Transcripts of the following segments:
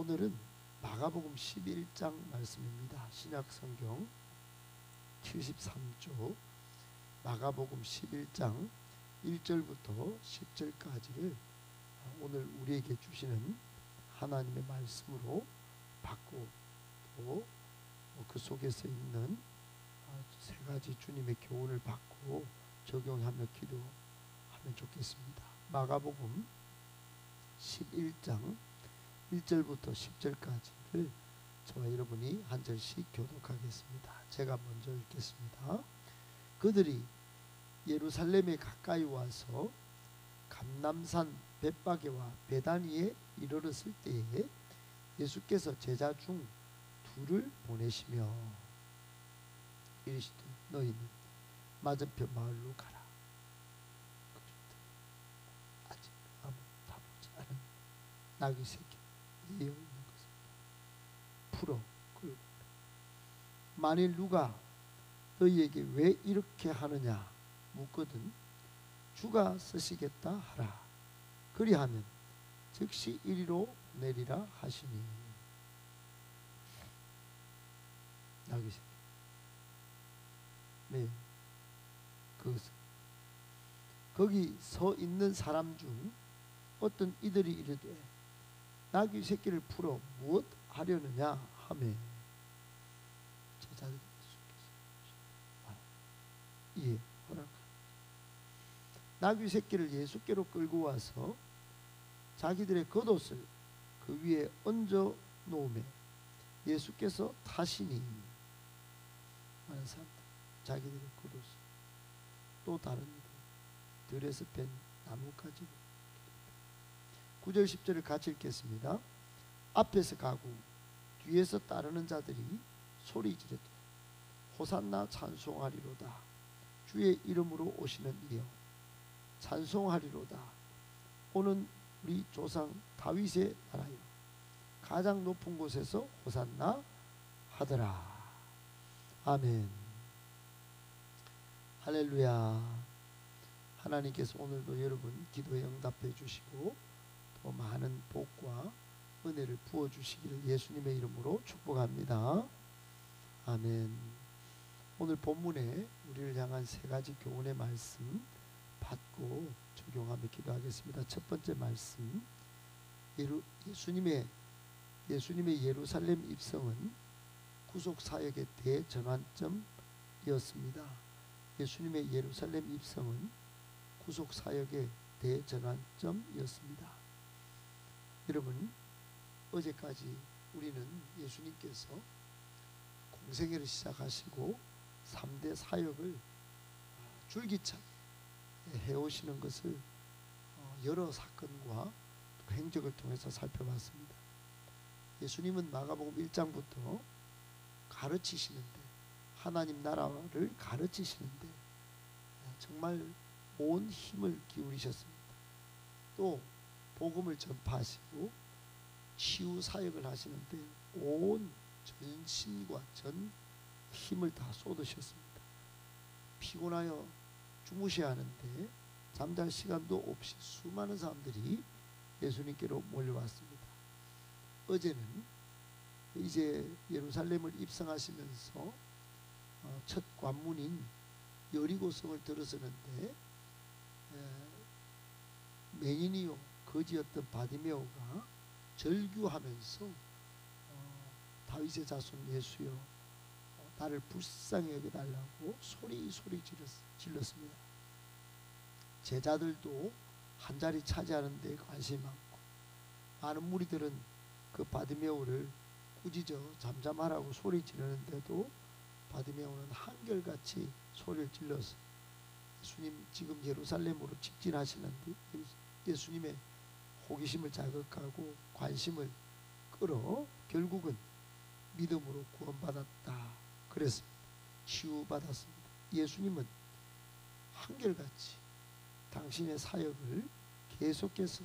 오늘은 마가복음 11장 말씀입니다. 신약성경 73조 마가복음 11장 1절부터 10절까지를 오늘 우리에게 주시는 하나님의 말씀으로 받고 또 그 속에서 있는 세 가지 주님의 교훈을 받고 적용하며 기도하면 좋겠습니다. 마가복음 11장 1절부터 10절까지를 저와 여러분이 한 절씩 교독하겠습니다. 제가 먼저 읽겠습니다. 그들이 예루살렘에 가까이 와서 감람산 벳바게와 베다니에 이르렀을 때에 예수께서 제자 중 둘을 보내시며 이르시되 너희는 맞은편 마을로 가라. 아직 아무 다보지 않은 나귀 새끼 이어 있는 것을 풀어 끌고 만일 누가 너희에게 왜 이렇게 하느냐 묻거든 주가 쓰시겠다 하라. 그리하면 즉시 이리로 내리라 하시니. 나귀 새끼. 네, 그것은 거기 서 있는 사람 중 어떤 이들이 이르되 나귀 새끼를 풀어 무엇 하려느냐 하매 제자들이 예수께서 허락하라. 나귀 새끼를 예수께로 끌고 와서 자기들의 겉옷을 그 위에 얹어 놓으매 예수께서 타시니. 많은 사람들 자기들의 겉옷을 또 다른 이들 들에서 뺀 나뭇가지로 9절 10절을 같이 읽겠습니다. 앞에서 가고 뒤에서 따르는 자들이 소리 지르되 호산나 찬송하리로다. 주의 이름으로 오시는 이여 찬송하리로다. 오는 우리 조상 다윗의 나라여 가장 높은 곳에서 호산나 하더라. 아멘. 할렐루야. 하나님께서 오늘도 여러분 기도에 응답해 주시고 또 많은 복과 은혜를 부어 주시기를 예수님의 이름으로 축복합니다. 아멘. 오늘 본문에 우리를 향한 세 가지 교훈의 말씀 받고 적용하며 기도하겠습니다. 첫 번째 말씀, 예수님의 예루살렘 입성은 구속 사역의 대전환점이었습니다. 예수님의 예루살렘 입성은 구속 사역의 대전환점이었습니다. 여러분, 어제까지 우리는 예수님께서 공생애를 시작하시고 3대 사역을 줄기차게 해오시는 것을 여러 사건과 행적을 통해서 살펴봤습니다. 예수님은 마가복음 1장부터 가르치시는데 하나님 나라를 가르치시는데 정말 온 힘을 기울이셨습니다. 또 복음을 전파하시고 치유 사역을 하시는데 온 전심과 전 힘을 다 쏟으셨습니다. 피곤하여 주무셔야 하는데 잠잘 시간도 없이 수많은 사람들이 예수님께로 몰려왔습니다. 어제는 이제 예루살렘을 입성하시면서 첫 관문인 여리고성을 들어서는데 맹인이요 거지였던 바디메오가 절규하면서 다윗의 자손 예수여 나를 불쌍히 여겨달라고 소리 질렀습니다. 제자들도 한 자리 차지하는 데 관심이 많고 많은 무리들은 그 바디메오를 꾸짖어 잠잠하라고 소리 지르는데도 바디메오는 한결같이 소리를 질러서 예수님 지금 예루살렘으로 직진하시는데 예수님의 호기심을 자극하고 관심을 끌어 결국은 믿음으로 구원받았다. 그랬습니다. 치유받았습니다. 예수님은 한결같이 당신의 사역을 계속해서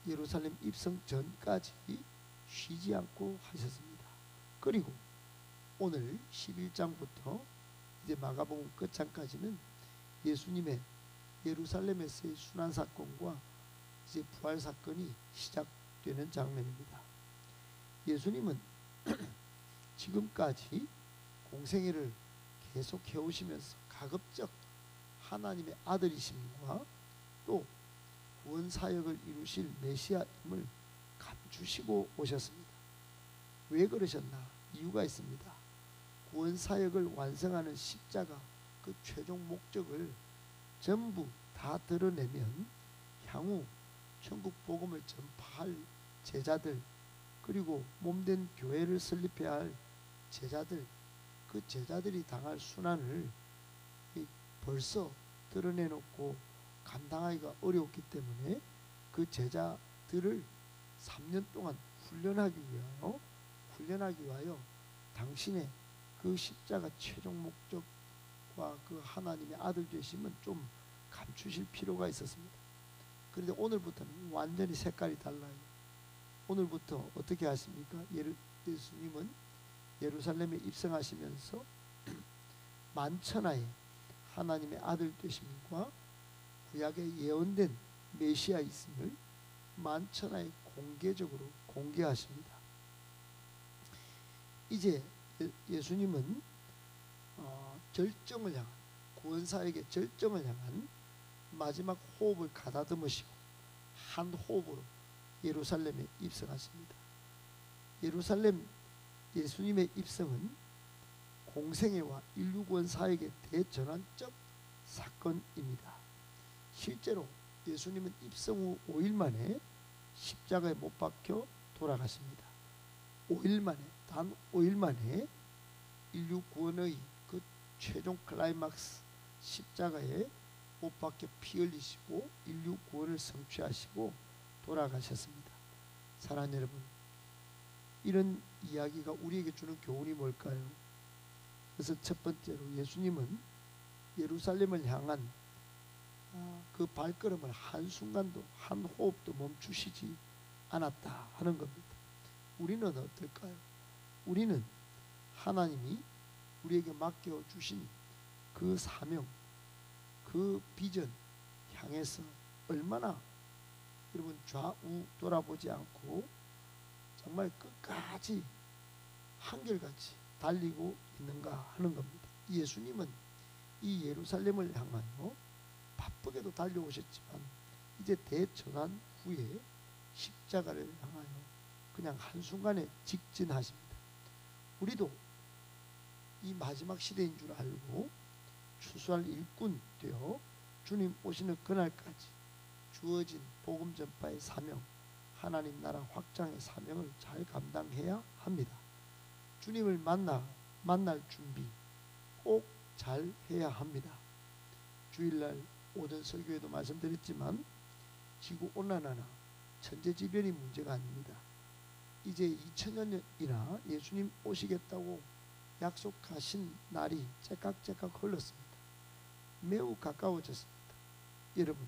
예루살렘 입성 전까지 쉬지 않고 하셨습니다. 그리고 오늘 11장부터 이제 마가복음 끝장까지는 예수님의 예루살렘에서의 순환사건과 이제 부활사건이 시작되는 장면입니다. 예수님은 지금까지 공생애를 계속 해오시면서 가급적 하나님의 아들이심과 또 구원 사역을 이루실 메시아임을 감추시고 오셨습니다. 왜 그러셨나? 이유가 있습니다. 구원 사역을 완성하는 십자가 그 최종 목적을 전부 다 드러내면 향후 천국 복음을 전파할 제자들, 그리고 몸된 교회를 설립해야 할 제자들, 그 제자들이 당할 순환을 벌써 드러내놓고 감당하기가 어려웠기 때문에 그 제자들을 3년 동안 훈련하기 위하여 당신의 그 십자가 최종 목적과 그 하나님의 아들 되심은 좀 감추실 필요가 있었습니다. 그런데 오늘부터는 완전히 색깔이 달라요. 오늘부터 어떻게 하십니까? 예수님은 예루살렘에 입성하시면서 만천하에 하나님의 아들 되심과 구약에 예언된 메시아 있음을 만천하에 공개적으로 공개하십니다. 이제 예수님은 절정을 향한, 구원사역의 절정을 향한 마지막 호흡을 가다듬으시고 한 호흡으로 예루살렘에 입성하십니다. 예루살렘 예수님의 입성은 공생애와 인류구원 사역의 대전환적 사건입니다. 실제로 예수님은 입성 후 5일 만에 십자가에 못 박혀 돌아가십니다. 5일 만에, 단 5일 만에 인류 구원의 그 최종 클라이막스 십자가에 못 박혀 피 흘리시고 인류 구원을 성취하시고 돌아가셨습니다. 사랑하는 여러분, 이런 이야기가 우리에게 주는 교훈이 뭘까요? 그래서 첫 번째로 예수님은 예루살렘을 향한 그 발걸음을 한순간도 한 호흡도 멈추시지 않았다 하는 겁니다. 우리는 어떨까요? 우리는 하나님이 우리에게 맡겨주신 그 사명, 그 비전 향해서 얼마나 여러분 좌우 돌아보지 않고 정말 끝까지 한결같이 달리고 있는가 하는 겁니다. 예수님은 이 예루살렘을 향하여 바쁘게도 달려오셨지만 이제 대전환 후에 십자가를 향하여 그냥 한순간에 직진하십니다. 우리도 이 마지막 시대인 줄 알고 추수할 일꾼 되어 주님 오시는 그날까지 주어진 복음 전파의 사명, 하나님 나라 확장의 사명을 잘 감당해야 합니다. 주님을 만날 준비 꼭 잘 해야 합니다. 주일날 오전 설교에도 말씀드렸지만 지구온난화나 천재지변이 문제가 아닙니다. 이제 2000년이나 예수님 오시겠다고 약속하신 날이 째깍째깍 흘렀습니다. 매우 가까워졌습니다. 여러분,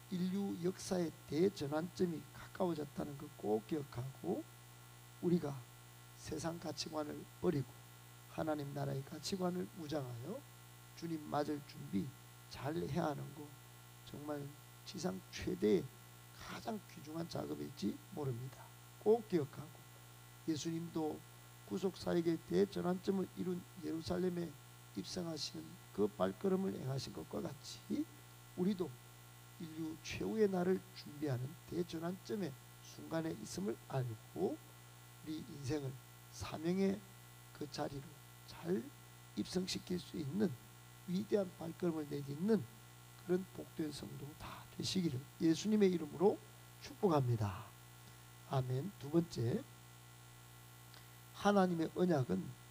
인류 역사의 대전환점이 가까워졌다는 걸 꼭 기억하고 우리가 세상 가치관을 버리고 하나님 나라의 가치관을 무장하여 주님 맞을 준비 잘 해야 하는 거 정말 지상 최대의 가장 귀중한 작업일지 모릅니다. 꼭 기억하고 예수님도 구속사역의 대전환점을 이룬 예루살렘에 입성하시는 그 발걸음을 행하신 것과 같이 우리도 인류 최후의 날을 준비하는 대전환점의 순간에 있음을 알고 우리 인생을 사명의 그 자리로 잘 입성시킬 수 있는 위대한 발걸음을 내딛는 그런 복된 성도 다 되시기를 예수님의 이름으로 축복합니다. 아멘. 두 번째, 하나님의 언약은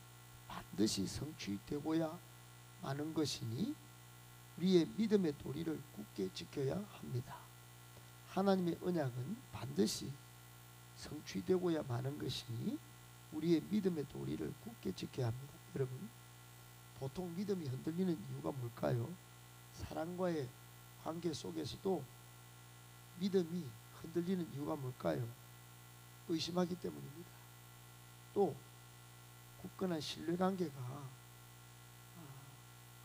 반드시 성취되고야 마는 것이니 우리의 믿음의 도리를 굳게 지켜야 합니다. 하나님의 언약은 반드시 성취되고야 마는 것이니 우리의 믿음의 도리를 굳게 지켜야 합니다. 여러분, 보통 믿음이 흔들리는 이유가 뭘까요? 사랑과의 관계 속에서도 믿음이 흔들리는 이유가 뭘까요? 의심하기 때문입니다. 또 굳건한 신뢰관계가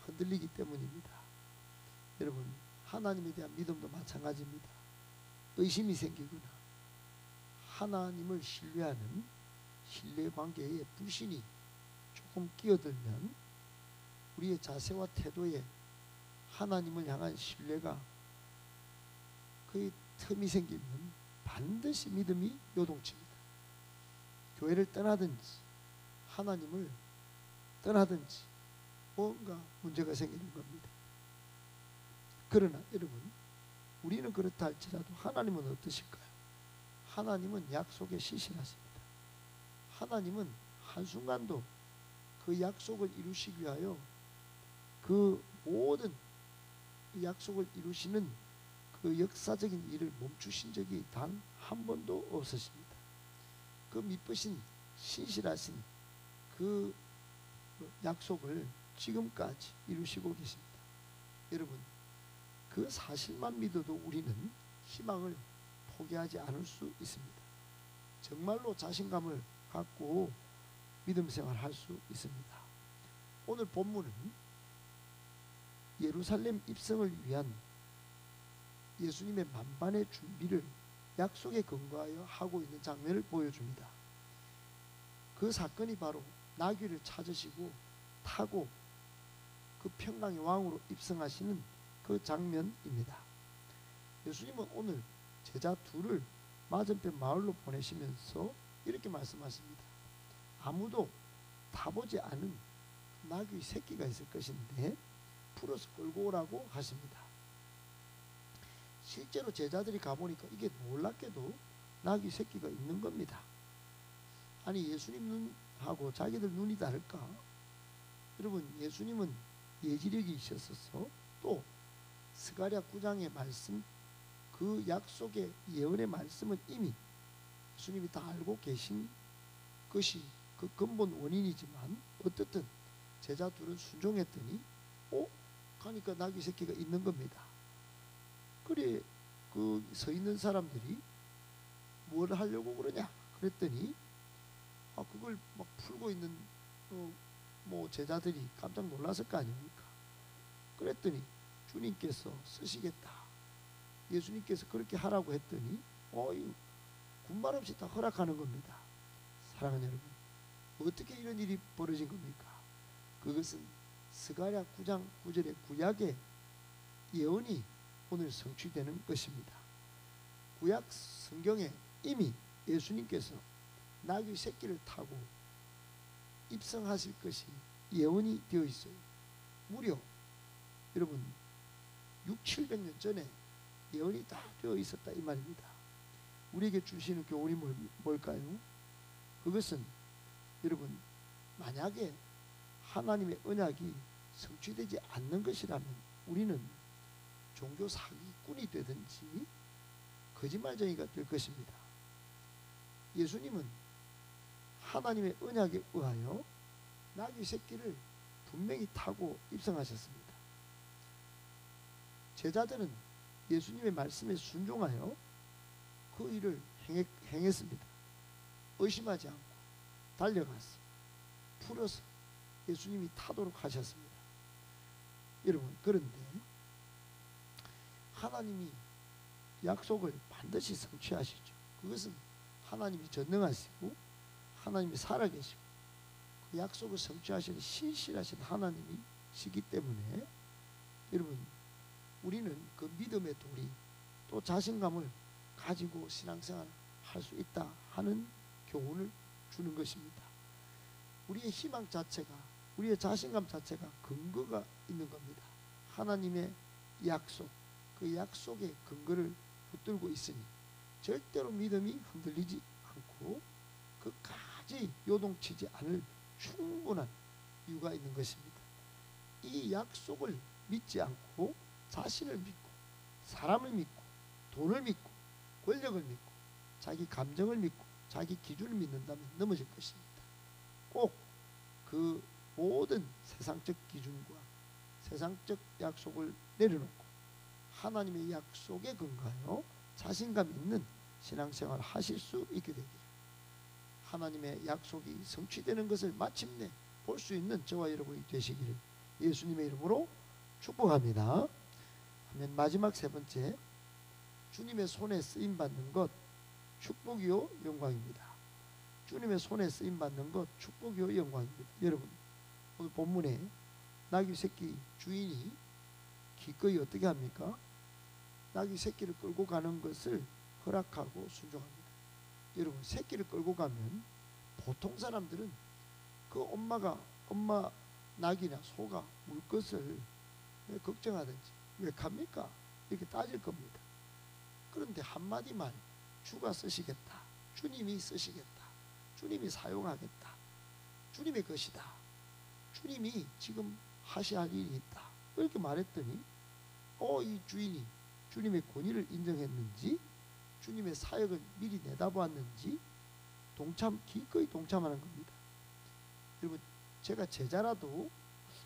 흔들리기 때문입니다. 여러분, 하나님에 대한 믿음도 마찬가지입니다. 의심이 생기거나 하나님을 신뢰하는 신뢰 관계에 불신이 조금 끼어들면 우리의 자세와 태도에 하나님을 향한 신뢰가 거의 틈이 생기면 반드시 믿음이 요동칩니다. 교회를 떠나든지 하나님을 떠나든지 뭔가 문제가 생기는 겁니다. 그러나 여러분, 우리는 그렇다 할지라도 하나님은 어떠실까요? 하나님은 약속에 신실하십니다. 하나님은 한순간도 그 약속을 이루시기 위하여 그 모든 약속을 이루시는 그 역사적인 일을 멈추신 적이 단 한 번도 없으십니다. 그 미쁘신 신실하신 그 약속을 지금까지 이루시고 계십니다. 여러분, 그 사실만 믿어도 우리는 희망을 포기하지 않을 수 있습니다. 정말로 자신감을 갖고 믿음 생활할 수 있습니다. 오늘 본문은 예루살렘 입성을 위한 예수님의 만반의 준비를 약속에 근거하여 하고 있는 장면을 보여줍니다. 그 사건이 바로 나귀를 찾으시고 타고 그 평강의 왕으로 입성하시는 그 장면입니다. 예수님은 오늘 제자 둘을 맞은편 마을로 보내시면서 이렇게 말씀하십니다. 아무도 타보지 않은 나귀 새끼가 있을 것인데 풀어서 끌고 오라고 하십니다. 실제로 제자들이 가보니까 이게 놀랍게도 나귀 새끼가 있는 겁니다. 아니, 예수님 눈하고 자기들 눈이 다를까? 여러분, 예수님은 예지력이 있었어서 또 스가랴 9장의 말씀, 그 약속의 예언의 말씀은 이미 예수님이 다 알고 계신 것이 그 근본 원인이지만 어떻든 제자 둘은 순종했더니 가니까 나귀 새끼가 있는 겁니다. 그래, 그 서 있는 사람들이 뭘 하려고 그러냐 그랬더니 그걸 막 풀고 있는 뭐 제자들이 깜짝 놀랐을 거 아닙니까? 그랬더니 주님께서 쓰시겠다, 예수님께서 그렇게 하라고 했더니 군말 없이 다 허락하는 겁니다. 사랑하는 여러분, 어떻게 이런 일이 벌어진 겁니까? 그것은 스가랴 9장 9절의 구약의 예언이 오늘 성취되는 것입니다. 구약 성경에 이미 예수님께서 나귀 새끼를 타고 입성하실 것이 예언이 되어 있어요. 무려 여러분 600~700년 전에 예언이 다 되어 있었다 이 말입니다. 우리에게 주시는 교훈이 뭘까요? 그것은 여러분, 만약에 하나님의 언약이 성취되지 않는 것이라면 우리는 종교 사기꾼이 되든지 거짓말쟁이가 될 것입니다. 예수님은 하나님의 언약에 의하여 나귀 새끼를 분명히 타고 입성하셨습니다. 제자들은 예수님의 말씀에 순종하여 그 일을 행했습니다. 의심하지 않고 달려가서 풀어서 예수님이 타도록 하셨습니다. 여러분, 그런데 하나님이 약속을 반드시 성취하시죠. 그것은 하나님이 전능하시고 하나님이 살아계시고 그 약속을 성취하시는 신실하신 하나님이시기 때문에 여러분, 우리는 그 믿음의 도리 또 자신감을 가지고 신앙생활을 할 수 있다 하는 교훈을 주는 것입니다. 우리의 희망 자체가, 우리의 자신감 자체가 근거가 있는 겁니다. 하나님의 약속, 그 약속의 근거를 붙들고 있으니 절대로 믿음이 흔들리지 않고 그까지 요동치지 않을 충분한 이유가 있는 것입니다. 이 약속을 믿지 않고 자신을 믿고 사람을 믿고 돈을 믿고 권력을 믿고 자기 감정을 믿고 자기 기준을 믿는다면 넘어질 것입니다. 꼭 그 모든 세상적 기준과 세상적 약속을 내려놓고 하나님의 약속에 근거하여 자신감 있는 신앙생활을 하실 수 있게 되기를, 하나님의 약속이 성취되는 것을 마침내 볼 수 있는 저와 여러분이 되시기를 예수님의 이름으로 축복합니다. 마지막 세 번째, 주님의 손에 쓰임받는 것 축복이요 영광입니다. 주님의 손에 쓰임 받는 것 축복이요 영광입니다. 여러분, 오늘 본문에 나귀 새끼 주인이 기꺼이 어떻게 합니까? 나귀 새끼를 끌고 가는 것을 허락하고 순종합니다. 여러분, 새끼를 끌고 가면 보통 사람들은 그 엄마 낙이나 소가 물 것을 왜 걱정하든지 왜 갑니까? 이렇게 따질 겁니다. 그런데 한마디 말, 주가 쓰시겠다, 주님이 쓰시겠다, 주님이 사용하겠다, 주님의 것이다, 주님이 지금 하셔야 할 일이 있다, 이렇게 말했더니 이 주인이 주님의 권위를 인정했는지 주님의 사역을 미리 내다보았는지 기꺼이 동참하는 겁니다. 여러분, 제가 제자라도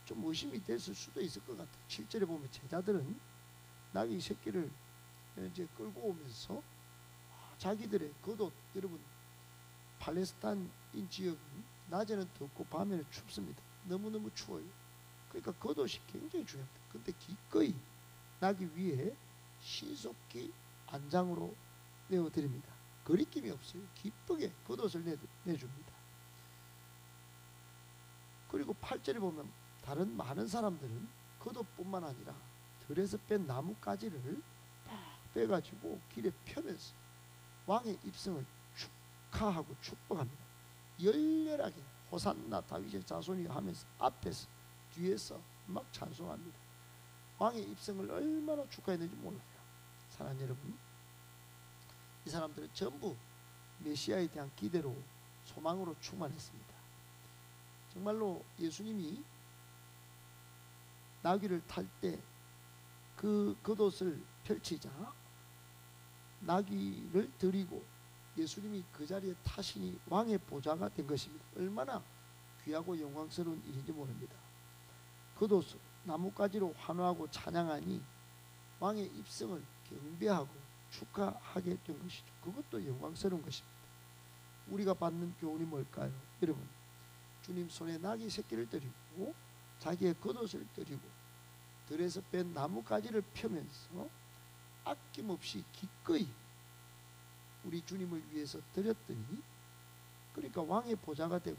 좀 의심이 됐을 수도 있을 것 같아요. 7절에 보면 제자들은 나귀 새끼를 이제 끌고 오면서 자기들의 겉옷, 여러분 팔레스타인 지역은 낮에는 덥고 밤에는 춥습니다. 너무너무 추워요. 그러니까 겉옷이 굉장히 중요합니다. 근데 기꺼이 나귀 위에 신속히 안장으로 내어드립니다. 거리낌이 없어요. 기쁘게 겉옷을 내줍니다. 그리고 8절에 보면 다른 많은 사람들은 겉옷뿐만 아니라 들에서 뺀 나뭇가지를 딱 빼가지고 길에 펴면서 왕의 입성을 축하하고 축복합니다. 열렬하게 호산나 다윗의 자손이 하면서 앞에서 뒤에서 막 찬송합니다. 왕의 입성을 얼마나 축하했는지 몰라요. 사랑하는 여러분, 이 사람들은 전부 메시아에 대한 기대로 소망으로 충만했습니다. 정말로 예수님이 나귀를 탈 때 그 겉옷을 펼치자 나귀를 드리고 예수님이 그 자리에 타시니 왕의 보좌가 된 것입니다. 얼마나 귀하고 영광스러운 일인지 모릅니다. 겉옷을 나뭇가지로 환호하고 찬양하니 왕의 입성을 경배하고 축하하게 된 것이죠. 그것도 영광스러운 것입니다. 우리가 받는 교훈이 뭘까요? 여러분, 주님 손에 나귀 새끼를 드리고 자기의 겉옷을 드리고 들에서 뺀 나뭇가지를 펴면서 아낌없이 기꺼이 우리 주님을 위해서 드렸더니, 그러니까 왕의 보좌가 되고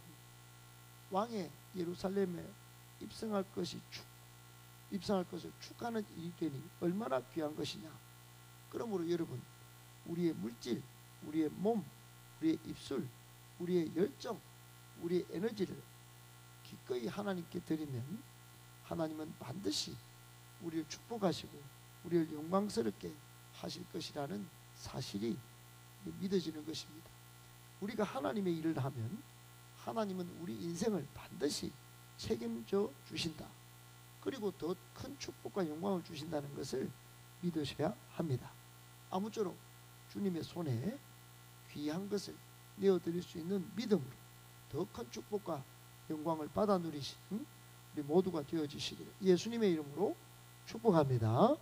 왕의 예루살렘에 입성할 것을 축하하는 일이 되니 얼마나 귀한 것이냐. 그러므로 여러분, 우리의 물질, 우리의 몸, 우리의 입술, 우리의 열정, 우리의 에너지를 기꺼이 하나님께 드리면 하나님은 반드시 우리를 축복하시고 우리를 영광스럽게 하실 것이라는 사실이 믿어지는 것입니다. 우리가 하나님의 일을 하면 하나님은 우리 인생을 반드시 책임져 주신다. 그리고 더 큰 축복과 영광을 주신다는 것을 믿으셔야 합니다. 아무쪼록 주님의 손에 귀한 것을 내어드릴 수 있는 믿음으로 더 큰 축복과 영광을 받아 누리시는 우리 모두가 되어지시기를 예수님의 이름으로 축복합니다.